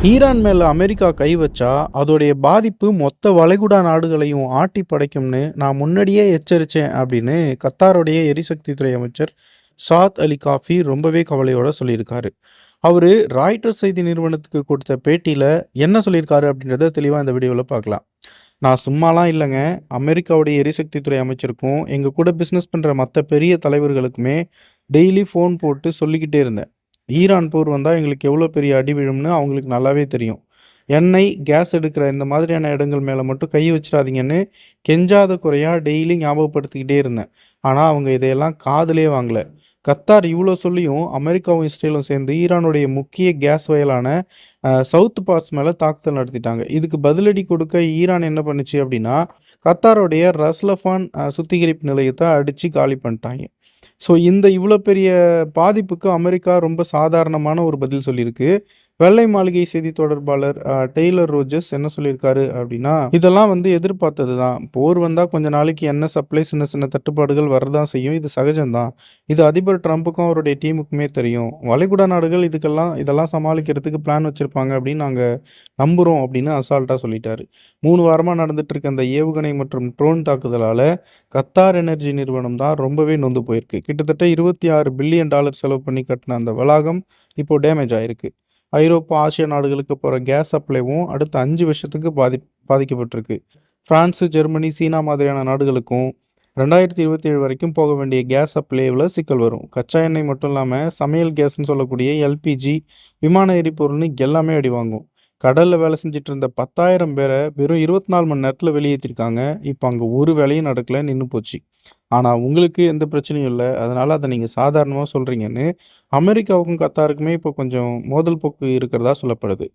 Iran மேல America கை வச்சா, அதோடைய பாதிப்பு மொத்த வளைகுடா நாடுகளையும் ஆட்டி படைக்கும்னு நான் முன்னாடியே எச்சரிச்சேன் அப்படின்னு கத்தாருடைய எரிசக்தித்துறை அமைச்சர் சாத் அலி காஃபி ரொம்பவே கவலையோட சொல்லியிருக்காரு. அவரு ராய்ட்டர்ஸ் செய்தி நிறுவனத்துக்கு கொடுத்த பேட்டியில என்ன சொல்லியிருக்காரு அப்படின்றத தெளிவா இந்த வீடியோல பார்க்கலாம். நான் சும்மாலாம் இல்லங்க. அமெரிக்காவுடைய எரிசக்தித்துறை அமைச்சருக்கும், எங்க கூட பிசினஸ் பண்ற மத்த பெரிய தலைவர்களுக்குமே டெய்லி ஃபோன் போட்டு சொல்லிக்கிட்டே இருந்தேன். ஈரான் போர் வந்தா எங்களுக்கு எவ்வளோ பெரிய அடி விழும்னு அவங்களுக்கு நல்லாவே தெரியும். எண்ணெய், கேஸ் எடுக்கிற இந்த மாதிரியான இடங்கள் மேல மட்டும் கை வச்சிராதீங்கன்னு கெஞ்சாத குறையா டெய்லி ஞாபகப்படுத்திக்கிட்டே இருந்தேன். ஆனா அவங்க இதையெல்லாம் காதுலயே வாங்கல. கத்தார் இவ்ளோ சொல்லியும் அமெரிக்காவும், இஸ்ரேலும் சேர்ந்து ஈரானுடைய முக்கிய கேஸ் வயலான சவுத் பார்ட்ஸ் மேல தாக்குதல் நடத்திட்டாங்க. இதுக்கு பதிலடி கொடுக்க ஈரான் என்ன பண்ணுச்சு அப்படின்னா, கத்தாருடைய ரஸ்லஃபான் சுத்திகரிப்பு நிலையத்த அடிச்சு காலி பண்ணிட்டாங்க. ஸோ இந்த இவ்வளோ பெரிய பாதிப்புக்கு அமெரிக்கா ரொம்ப சாதாரணமான ஒரு பதில் சொல்லியிருக்கு. வெள்ளை மாளிகை செய்தி தொடர்பாளர் டெய்லர் ரோஜர்ஸ் என்ன சொல்லியிருக்காரு அப்படின்னா, இதெல்லாம் எதிர்பார்த்தது தான். போர் வந்தா கொஞ்ச நாளைக்கு எண்ணெய் சப்ளை சின்ன சின்ன தட்டுப்பாடுகள் வரதான் செய்யும். இது சகஜம் தான். இது அதிபர் ட்ரம்புக்கும் அவருடைய டீமுக்குமே தெரியும். வளைகுடா நாடுகள் இதெல்லாம் சமாளிக்கிறதுக்கு பிளான் வச்சிருப்பாங்க அப்படின்னு நாங்க நம்புறோம் அப்படின்னு அசால்ட்டா சொல்லிட்டாரு. 3 வாரமா நடந்துட்டு இருக்க அந்த ஏவுகணை மற்றும் ட்ரோன் தாக்குதலால கத்தார் எனர்ஜி நிறுவனம் தான் ரொம்பவே நொந்து போயிருக்கு. கிட்டத்தட்ட $26 பில்லியன் செலவு பண்ணி கட்டின அந்த வளாகம் இப்போ டேமேஜ் ஆயிருக்கு. ஐரோப்பா, ஆசியா நாடுகளுக்கு போற கேஸ் சப்ளைவும் அடுத்த 5 வருஷத்துக்கு பாதிக்கப்பட்டிருக்கு. பிரான்ஸ், ஜெர்மனி, சீனா மாதிரியான நாடுகளுக்கும் 2027 வரைக்கும் போக வேண்டிய கேஸ் சப்ளைல சிக்கல் வரும். கச்சா எண்ணெய் மட்டும் இல்லாம சமையல் கேஸ்ன்னு சொல்லக்கூடிய எல்பிஜி, விமான எரிபொருள்னு எல்லாமே அடி வாங்கும். கடல்ல வேலை செஞ்சுட்டு இருந்த 10,000 பேர வெறும் 24 மணி நேரத்துல வெளியேத்திருக்காங்க. இப்ப அங்க ஒரு வேலையும் நடக்கல, நின்னு போச்சு. ஆனா உங்களுக்கு எந்த பிரச்சனையும் இல்ல. அதனால அத நீங்க சாதாரணமா சொல்றீங்கன்னு அமெரிக்காவுக்கும், கத்தாருக்குமே இப்போ கொஞ்சம் மோதல் போக்கு இருக்கிறதா சொல்லப்படுது.